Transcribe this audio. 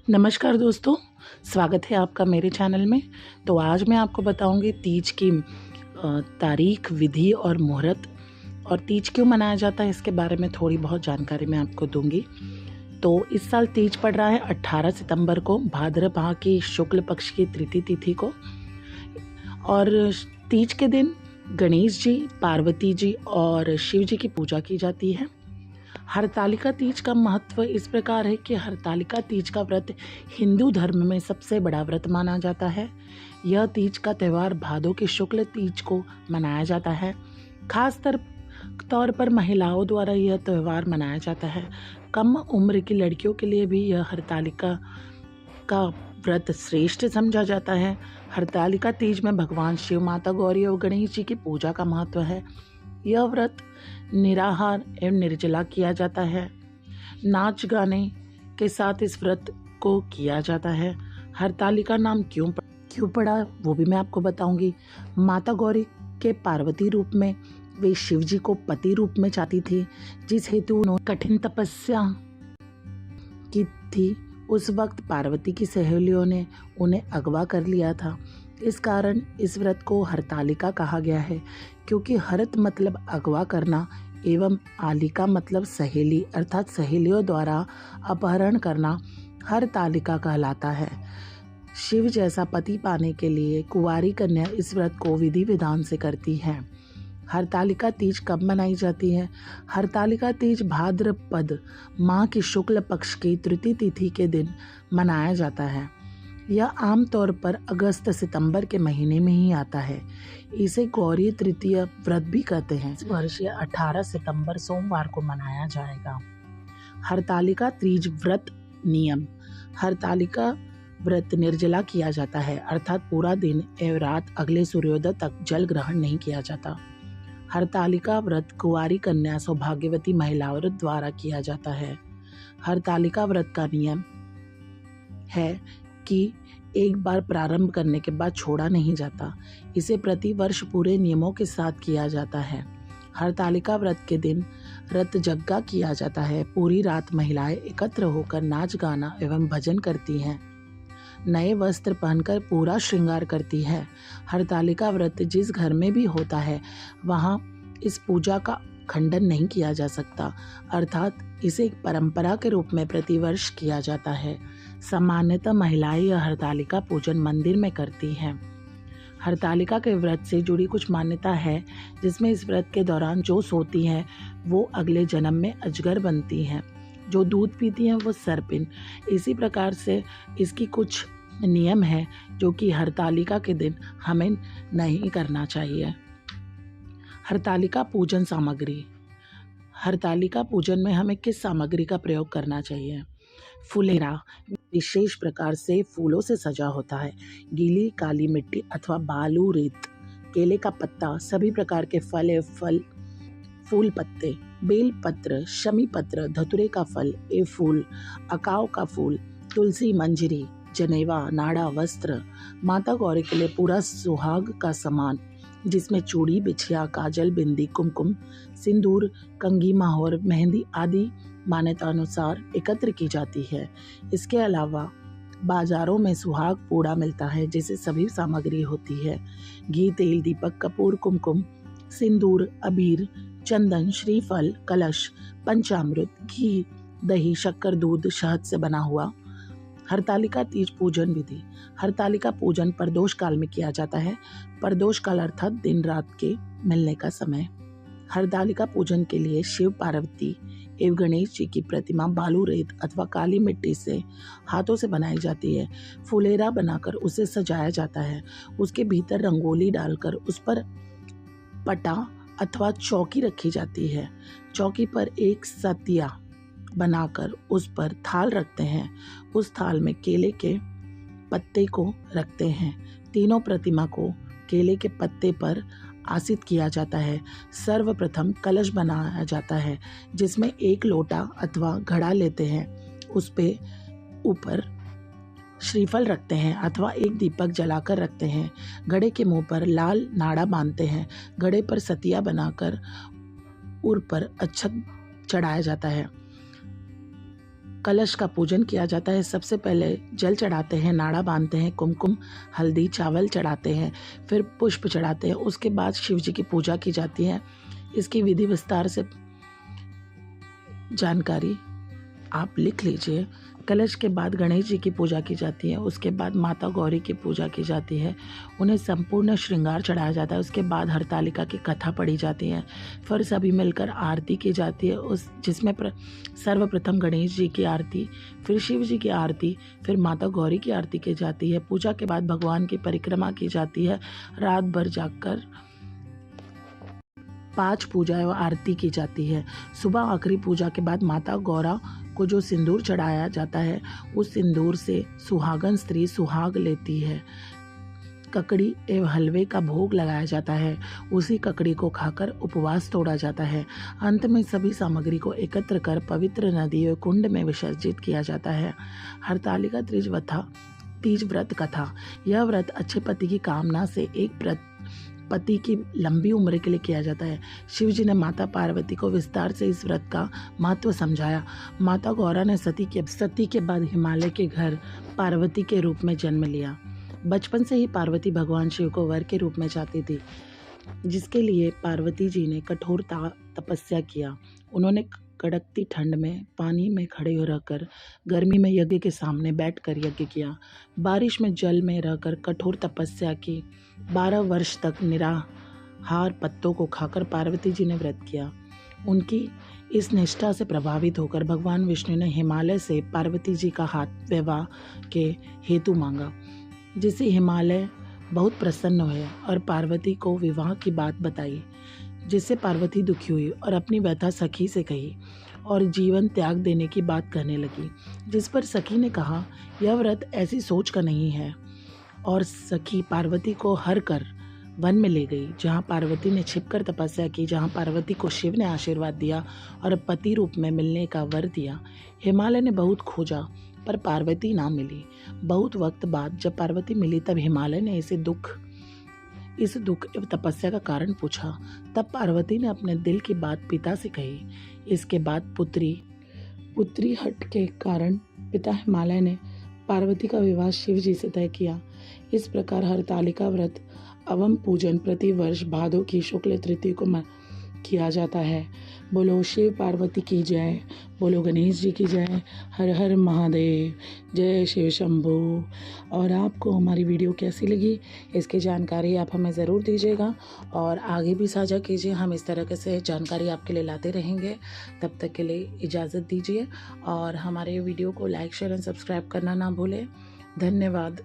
नमस्कार दोस्तों, स्वागत है आपका मेरे चैनल में। तो आज मैं आपको बताऊंगी तीज की तारीख, विधि और मुहूर्त, और तीज क्यों मनाया जाता है इसके बारे में थोड़ी बहुत जानकारी मैं आपको दूंगी। तो इस साल तीज पड़ रहा है 18 सितंबर को, भाद्रपद की शुक्ल पक्ष की तृतीय तिथि को। और तीज के दिन गणेश जी, पार्वती जी और शिव जी की पूजा की जाती है। हरतालिका तीज का महत्व इस प्रकार है कि हरतालिका तीज का व्रत हिंदू धर्म में सबसे बड़ा व्रत माना जाता है। यह तीज का त्यौहार भादों की शुक्ल तीज को मनाया जाता है। खास तौर पर महिलाओं द्वारा यह त्यौहार मनाया जाता है। कम उम्र की लड़कियों के लिए भी यह हरतालिका का व्रत श्रेष्ठ समझा जाता है। हरतालिका तीज में भगवान शिव, माता गौरी और गणेश जी की पूजा का महत्व है। यह व्रत निराहार एवं निर्जला किया जाता है। नाच गाने के साथ इस व्रत को किया जाता है। हरतालिका नाम क्यों पड़ा वो भी मैं आपको बताऊंगी। माता गौरी के पार्वती रूप में वे शिव जी को पति रूप में चाहती थी, जिस हेतु उन्होंने कठिन तपस्या की थी। उस वक्त पार्वती की सहेलियों ने उन्हें अगवा कर लिया था। इस कारण इस व्रत को हरतालिका कहा गया है, क्योंकि हरत मतलब अगवा करना एवं आलिका मतलब सहेली, अर्थात सहेलियों द्वारा अपहरण करना हरतालिका कहलाता है। शिव जैसा पति पाने के लिए कुंवारी कन्या इस व्रत को विधि विधान से करती है। हरतालिका तीज कब मनाई जाती है? हरतालिका तीज भाद्रपद माह की शुक्ल पक्ष की तृतीय तिथि के दिन मनाया जाता है। यह आमतौर पर अगस्त सितंबर के महीने में ही आता है। इसे गौरी तृतीय व्रत भी कहते हैं। इस वर्ष 18 सितंबर सोमवार को मनाया जाएगा। हरतालिका तीज व्रत नियम। हरतालिका व्रत निर्जला किया जाता है, अर्थात पूरा दिन एवं रात अगले सूर्योदय तक जल ग्रहण नहीं किया जाता। हरतालिका व्रत कुंवारी कन्या, सौभाग्यवती महिलाओं द्वारा किया जाता है। हरतालिका व्रत का नियम है कि एक बार प्रारंभ करने के बाद छोड़ा नहीं जाता। इसे प्रति वर्ष पूरे नियमों के साथ किया जाता है। हरतालिका व्रत के दिन रत जग्गा किया जाता है। पूरी रात महिलाएं एकत्र होकर नाच गाना एवं भजन करती हैं। नए वस्त्र पहनकर पूरा श्रृंगार करती है। हरतालिका व्रत जिस घर में भी होता है वहाँ इस पूजा का खंडन नहीं किया जा सकता, अर्थात इसे एक परंपरा के रूप में प्रतिवर्ष किया जाता है। सामान्यतः महिलाएं यह हरतालिका पूजन मंदिर में करती हैं। हरतालिका के व्रत से जुड़ी कुछ मान्यता है, जिसमें इस व्रत के दौरान जो सोती हैं वो अगले जन्म में अजगर बनती हैं, जो दूध पीती हैं वो सर्पिन। इसी प्रकार से इसकी कुछ नियम है जो कि हरतालिका के दिन हमें नहीं करना चाहिए। हरतालिका पूजन सामग्री। हरतालिका पूजन में हमें किस सामग्री का प्रयोग करना चाहिए? फुलेरा विशेष प्रकार से फूलों से सजा होता है। गीली काली मिट्टी अथवा बालू, रेत, केले का पत्ता, सभी प्रकार के फूल पत्ते, बेल पत्र, शमी पत्र, धतूरे का फल, ए फूल, अकाव का फूल, तुलसी, मंजरी, जनेवा, नाड़ा, वस्त्र, माता गौरी के लिए पूरा सुहाग का सामान, जिसमें चूड़ी, बिछिया, काजल, बिंदी, कुमकुम, सिंदूर, कंघी, माहौर, मेहंदी आदि मान्यता अनुसार एकत्र की जाती है। इसके अलावा बाजारों में सुहाग पूड़ा मिलता है, जिसे सभी सामग्री होती है। घी, तेल, दीपक, कपूर, कुमकुम, सिंदूर, अबीर, चंदन, श्रीफल, कलश, पंचामृत, घी, दही, शक्कर, दूध, शहद से बना हुआ। हरतालिका तीज पूजन विधि। हरतालिका पूजन प्रदोष काल में किया जाता है। प्रदोष काल अर्थात दिन रात के मिलने का समय। हरतालिका पूजन के लिए शिव, पार्वती एवं गणेश जी की प्रतिमा बालू, रेत अथवा काली मिट्टी से हाथों से बनाई जाती है। फुलेरा बनाकर उसे सजाया जाता है। उसके भीतर रंगोली डालकर उस पर पटा अथवा चौकी रखी जाती है। चौकी पर एक सतिया बनाकर उस पर थाल रखते हैं। उस थाल में केले के पत्ते को रखते हैं। तीनों प्रतिमा को केले के पत्ते पर आसीत किया जाता है। सर्वप्रथम कलश बनाया जाता है, जिसमें एक लोटा अथवा घड़ा लेते हैं। उस पे ऊपर श्रीफल रखते हैं अथवा एक दीपक जलाकर रखते हैं। घड़े के मुंह पर लाल नाड़ा बांधते हैं। घड़े पर सतिया बनाकर उर पर अच्छत चढ़ाया जाता है। कलश का पूजन किया जाता है। सबसे पहले जल चढ़ाते हैं, नाड़ा बांधते हैं, कुमकुम, हल्दी, चावल चढ़ाते हैं, फिर पुष्प चढ़ाते हैं। उसके बाद शिव जी की पूजा की जाती है। इसकी विधि विस्तार से जानकारी आप लिख लीजिए। कलश के बाद गणेश जी की पूजा की जाती है। उसके बाद माता गौरी की पूजा की जाती है, उन्हें संपूर्ण श्रृंगार चढ़ाया जाता है। उसके बाद हरतालिका की कथा पढ़ी जाती है, फिर सभी मिलकर आरती की जाती है, जिसमें सर्वप्रथम गणेश जी की आरती, फिर शिव जी की आरती, फिर माता गौरी की आरती की जाती है। पूजा के बाद भगवान की परिक्रमा की जाती है। रात भर जागकर 5 पूजा एवं आरती की जाती है। सुबह आखिरी पूजा के बाद माता गौरा को जो सिंदूर चढ़ाया जाता है, उस सिंदूर से सुहागन स्त्री सुहाग लेती है। ककड़ी एवं हलवे का भोग लगाया जाता है। उसी ककड़ी को खाकर उपवास तोड़ा जाता है। अंत में सभी सामग्री को एकत्र कर पवित्र नदी व कुंड में विसर्जित किया जाता है। हरतालिका तीज व्रत कथा। यह व्रत अच्छे पति की कामना से एक पति की लंबी उम्र के लिए किया जाता है। शिव जी ने माता पार्वती को विस्तार से इस व्रत का महत्व समझाया। माता गौरा ने सती के बाद हिमालय के घर पार्वती के रूप में जन्म लिया। बचपन से ही पार्वती भगवान शिव को वर के रूप में चाहती थी, जिसके लिए पार्वती जी ने कठोर तपस्या किया। उन्होंने कड़कती ठंड में पानी में खड़े रहकर, गर्मी में यज्ञ के सामने बैठकर यज्ञ किया, बारिश में जल में रहकर कठोर तपस्या की। 12 वर्ष तक निराहार पत्तों को खाकर पार्वती जी ने व्रत किया। उनकी इस निष्ठा से प्रभावित होकर भगवान विष्णु ने हिमालय से पार्वती जी का हाथ विवाह के हेतु मांगा, जिससे हिमालय बहुत प्रसन्न हुए और पार्वती को विवाह की बात बताई, जिससे पार्वती दुखी हुई और अपनी व्यथा सखी से कही और जीवन त्याग देने की बात कहने लगी। जिस पर सखी ने कहा, यह व्रत ऐसी सोच का नहीं है, और सखी पार्वती को हर कर वन में ले गई, जहाँ पार्वती ने छिपकर तपस्या की, जहाँ पार्वती को शिव ने आशीर्वाद दिया और पति रूप में मिलने का वर दिया। हिमालय ने बहुत खोजा पर पार्वती ना मिली। बहुत वक्त बाद जब पार्वती मिली, तब हिमालय ने इस दुख एवं तपस्या का कारण पूछा। तब पार्वती ने अपने दिल की बात पिता से कही। इसके बाद पुत्री हट के कारण पिता हिमालय ने पार्वती का विवाह शिव जी से तय किया। इस प्रकार हरतालिका व्रत अवम पूजन प्रति वर्ष भादों की शुक्ल तृतीया को किया जाता है। बोलो शिव पार्वती की जय, बोलो गणेश जी की जय, हर हर महादेव, जय शिव शंभू। और आपको हमारी वीडियो कैसी लगी, इसकी जानकारी आप हमें ज़रूर दीजिएगा और आगे भी साझा कीजिए। हम इस तरह से जानकारी आपके लिए लाते रहेंगे। तब तक के लिए इजाज़त दीजिए और हमारे वीडियो को लाइक, शेयर एंड सब्सक्राइब करना ना भूलें। धन्यवाद।